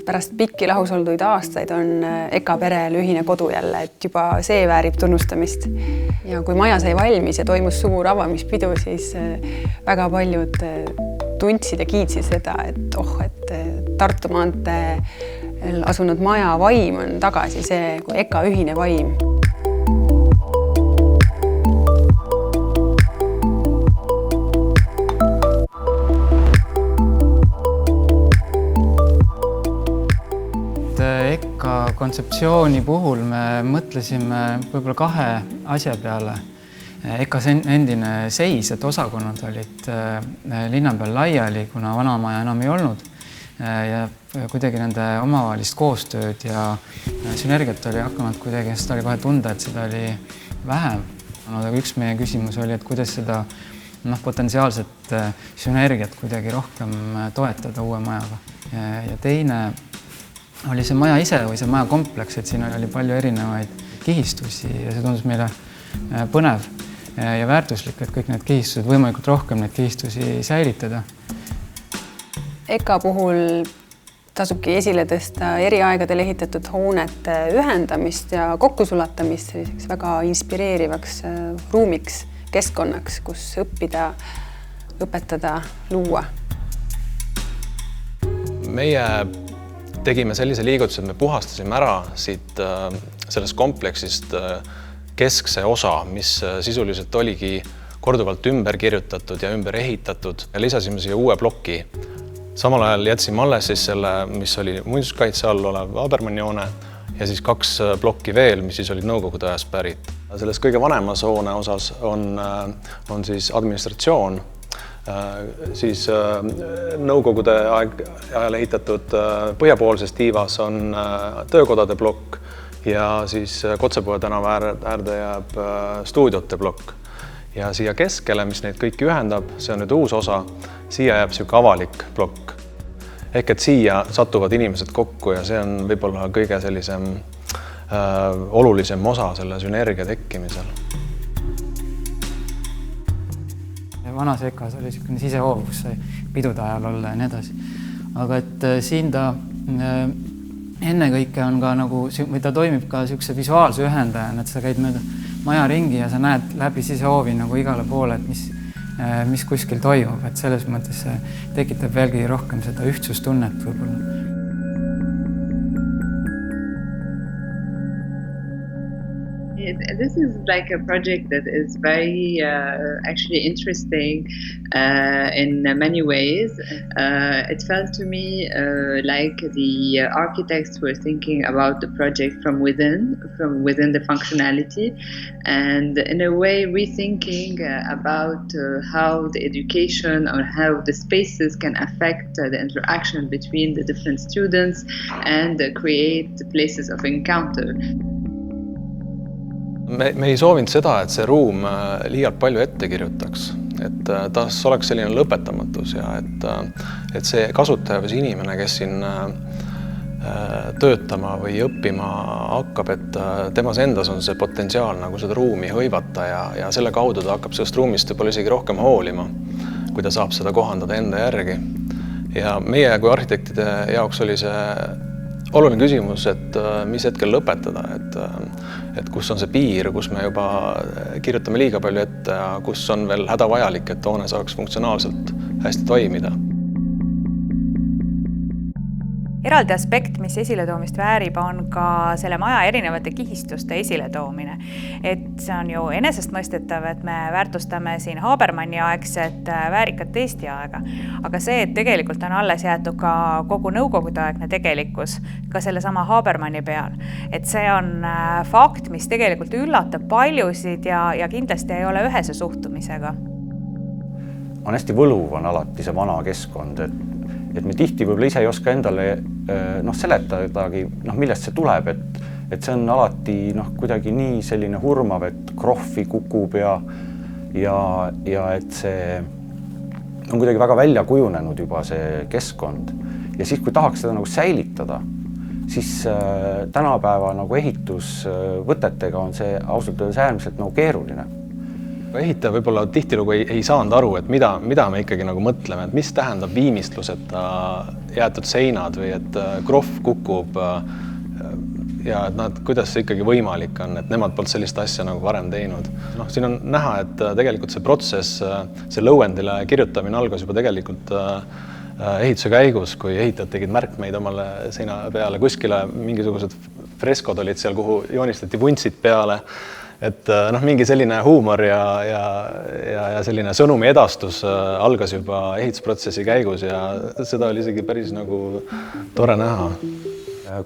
Pärast pikki lahusolduid aastaid on EKA perel ühine kodu jälle, et juba see väärib tunnustamist. Ja kui maja sai valmis ja toimus suur avamispidu, siis väga paljud tundsid ja kiitsid seda, et Tartu maanteel asunud maja vaim on tagasi, see kui EKA ühine vaim. EKA kontseptsiooni puhul me mõtlesime võib-olla kahe asja peale. EKA-s endine seis, et osakonnad olid linna peal laiali, kuna vanamaja enam ei olnud ja kuidagi nende omavahelist koostööd ja sünergiat oli hakanud kuidagi, seda oli kohe tunda, et seda oli vähem. Aga üks meie küsimus oli, et kuidas seda potentsiaalset sünergiat kuidagi rohkem toetada uue majaga. Ja teine oli see maja ise või see maja kompleks, et siin oli palju erinevaid kihistusi ja see tundus meile põnev ja väärtuslik, et kõik need kihistused, võimalikult rohkem neid kihistusi säilitada. EKA puhul tasubki esile tõsta eri aegadel ehitatud hoonete ühendamist ja kokkusulatamist selliseks väga inspireerivaks ruumiks, keskkonnaks, kus õppida, õpetada, luua. Meie tegime sellise liigutuse, et me puhastasime ära siit sellest kompleksist keskse osa, mis sisuliselt oligi korduvalt ümber kirjutatud ja ümber ehitatud ja lisasime siia uue ploki. Samal ajal jätsime alles siis selle, mis oli muinsuskaitse all olev Habermanni hoone ja siis 2 plokki veel, mis siis olid nõukogude ajast pärit. Selles kõige vanemas hoone osas on siis administratsioon, siis nõukogude ajal ehitatud põhjapoolses tiivas on töökodade plokk ja siis Kotsepoe tänava äärde jääb stuudiote plokk. Ja siia keskele, mis neid kõiki ühendab, see on nüüd uus osa, siia jääb siuke avalik plokk. Ehk et siia satuvad inimesed kokku ja see on võib-olla kõige sellisem olulisem osa selle sünergia tekkimisel. Vanas EKA-s oli niisugune sisehoov, kus sai pidude ajal olla ja nii edasi. Aga et siin ta ennekõike on ka nagu, või ta toimib ka niisuguse visuaalse ühendajana, et sa käid mööda maja ringi ja sa näed läbi sisehoovi nagu igale poole, et mis kuskil toimub, et selles mõttes see tekitab veelgi rohkem seda ühtsustunnet võib-olla. This is like a project that is very actually interesting in many ways. It felt to me like the architects were thinking about the project from within the functionality, and in a way rethinking about how the education or how the spaces can affect the interaction between the different students and create places of encounter. Me ei soovinud seda, et see ruum liialt palju ette kirjutaks, et tas oleks selline lõpetamatus ja et see kasutaja või see inimene, kes siin töötama või õppima hakkab, et temas endas on see potentsiaal nagu seda ruumi hõivata ja selle kaudu ta hakkab sellest ruumist võib-olla isegi rohkem hoolima, kui ta saab seda kohandada enda järgi. Ja meie kui arhitektide jaoks oli see oluline küsimus, et mis hetkel lõpetada, et kus on see piir, kus me juba kirjutame liiga palju ette ja kus on veel hädavajalik, et hoone saaks funktsionaalselt hästi toimida. Eraldi aspekt, mis esiletoomist väärib, on ka selle maja erinevate kihistuste esiletoomine. Et see on ju enesestmõistetav, et me väärtustame siin Habermanni aegset väärikat Eesti aega. Aga see, et tegelikult on alles jäetud ka kogu nõukogude aegne tegelikkus, ka selle sama Habermanni peal. Et see on fakt, mis tegelikult üllatab paljusid ja kindlasti ei ole ühese suhtumisega. On hästi võluv on alati see vana keskkond, et me tihti võib-olla ise ei oska endale seletadagi, millest see tuleb, et see on alati kuidagi nii selline hurmav, et krohvi kukub ja et see on kuidagi väga välja kujunenud juba see keskkond. Ja siis, kui tahaks seda nagu säilitada, siis tänapäeva nagu ehitusvõtetega on see ausalt öeldes äärmiselt nagu keeruline. ehitaja võib-olla tihtilugu ei saanud aru, et mida me ikkagi nagu mõtleme, et mis tähendab viimistluseta jäetud seinad või et krohv kukub ja et kuidas see ikkagi võimalik on, et nemad polnud sellist asja nagu varem teinud. Siin on näha, et tegelikult see protsess, see lõuendile kirjutamine algas juba tegelikult ehituse käigus, kui ehitajad tegid märkmeid omale seina peale, kuskile mingisugused freskod olid seal, kuhu joonistati vuntsid peale. Et mingi selline huumor ja selline sõnumi edastus algas juba ehitusprotsessi käigus ja seda oli isegi päris nagu tore näha.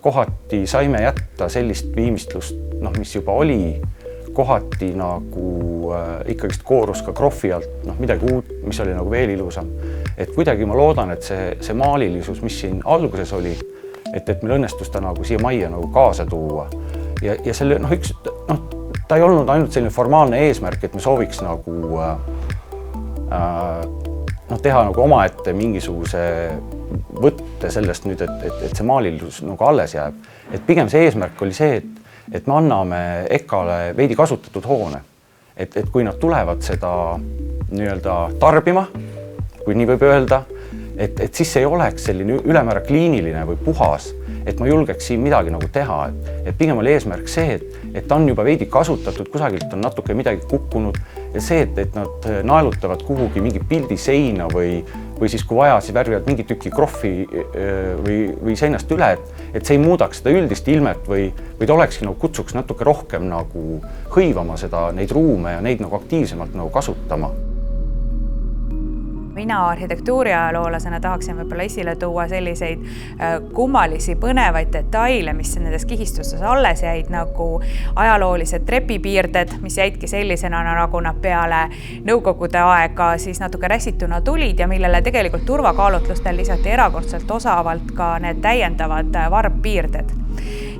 Kohati saime jätta sellist viimistlust, mis juba oli, kohati nagu ikkagist koorus ka krohvi alt, midagi uut, mis oli nagu veel ilusam. Et kuidagi ma loodan, et see maalilisus, mis siin alguses oli, et meil õnnestus ta nagu siia majja nagu kaasa tuua. Ja selle, ta ei olnud ainult selline formaalne eesmärk, et me sooviks nagu teha nagu omaette mingisuguse võtte sellest nüüd, et see maalilus nagu alles jääb. Et pigem see eesmärk oli see, et me anname EKA-le veidi kasutatud hoone. Et kui nad tulevad seda nii-öelda tarbima, kui nii võib öelda, et siis ei oleks selline ülemäära kliiniline või puhas, et ma julgeks siin midagi nagu teha. Et pigem oli eesmärk see, et ta on juba veidi kasutatud, kusagilt on natuke midagi kukkunud ja see, et nad naelutavad kuhugi mingi pildi seina või siis kui vaja, siis värvivad mingi tüki krohvi või seinast üle, et see ei muudaks seda üldist ilmet või ta olekski nagu kutsuks natuke rohkem nagu hõivama neid ruume ja neid nagu aktiivsemalt nagu kasutama. Mina arhitektuuriajaloolasena tahaksin võib-olla esile tuua selliseid kummalisi põnevaid detaile, mis nendes kihistustes alles jäid, nagu ajaloolised trepipiirded, mis jäidki sellisena, nagu nad peale nõukogude aega siis natuke räsituna tulid ja millele tegelikult turvakaalutlustel lisati erakordselt osavalt ka need täiendavad varbpiirded.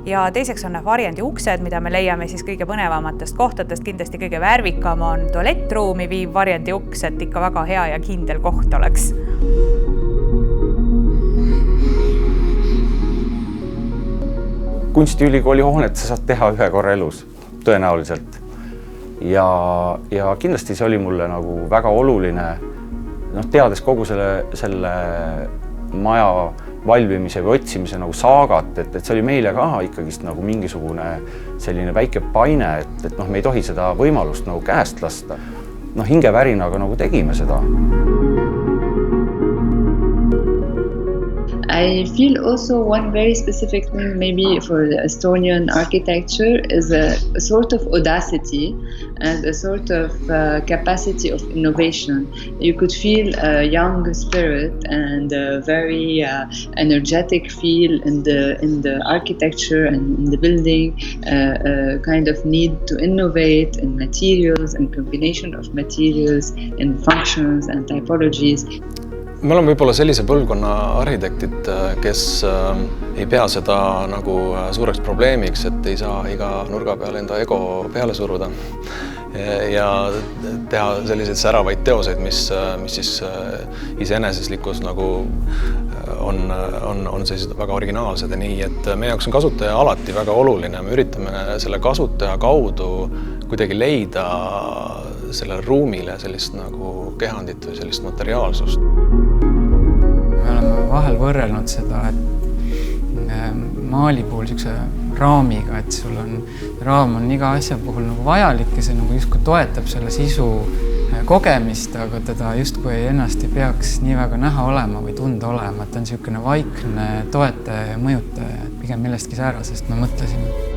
Ja teiseks on varjendi uksed, mida me leiame siis kõige põnevamatest kohtadest. Kindlasti kõige värvikam on tualettruumi viiv varjendi uks, et ikka väga hea ja kindel koht oleks. Kunstiülikooli hoonet sa saad teha ühe korra elus, tõenäoliselt. Ja kindlasti see oli mulle nagu väga oluline, teades kogu selle maja valmimise või otsimise nagu saagat, et see oli meile ka ikkagist nagu mingisugune selline väike paine, et me ei tohi seda võimalust nagu käest lasta. Hingevärinaga nagu tegime seda. I feel also one very specific thing maybe for the Estonian architecture is a sort of audacity and a sort of capacity of innovation. You could feel a young spirit and a very energetic feel in the architecture and in the building, a kind of need to innovate in materials and combination of materials in functions and typologies. Me oleme võib-olla sellise põlvkonna arhitektid, kes ei pea seda nagu suureks probleemiks, et ei saa iga nurga peale enda ego peale suruda ja teha selliseid säravaid teoseid, mis siis iseeneseslikus nagu on sellised väga originaalsed ja nii, et meie jaoks on kasutaja alati väga oluline. Me üritame selle kasutaja kaudu kuidagi leida sellele ruumile sellist nagu kehandit või sellist materiaalsust. Me oleme vahel võrrelnud seda, et maali puhul niisuguse raamiga, et sul on, raam on iga asja puhul nagu vajalik ja see nagu justkui toetab selle sisu kogemist, aga teda justkui ennast ei peaks nii väga näha olema või tunda olema, et ta on niisugune vaikne toetaja ja mõjutaja, et pigem millestki säärasest me mõtlesime.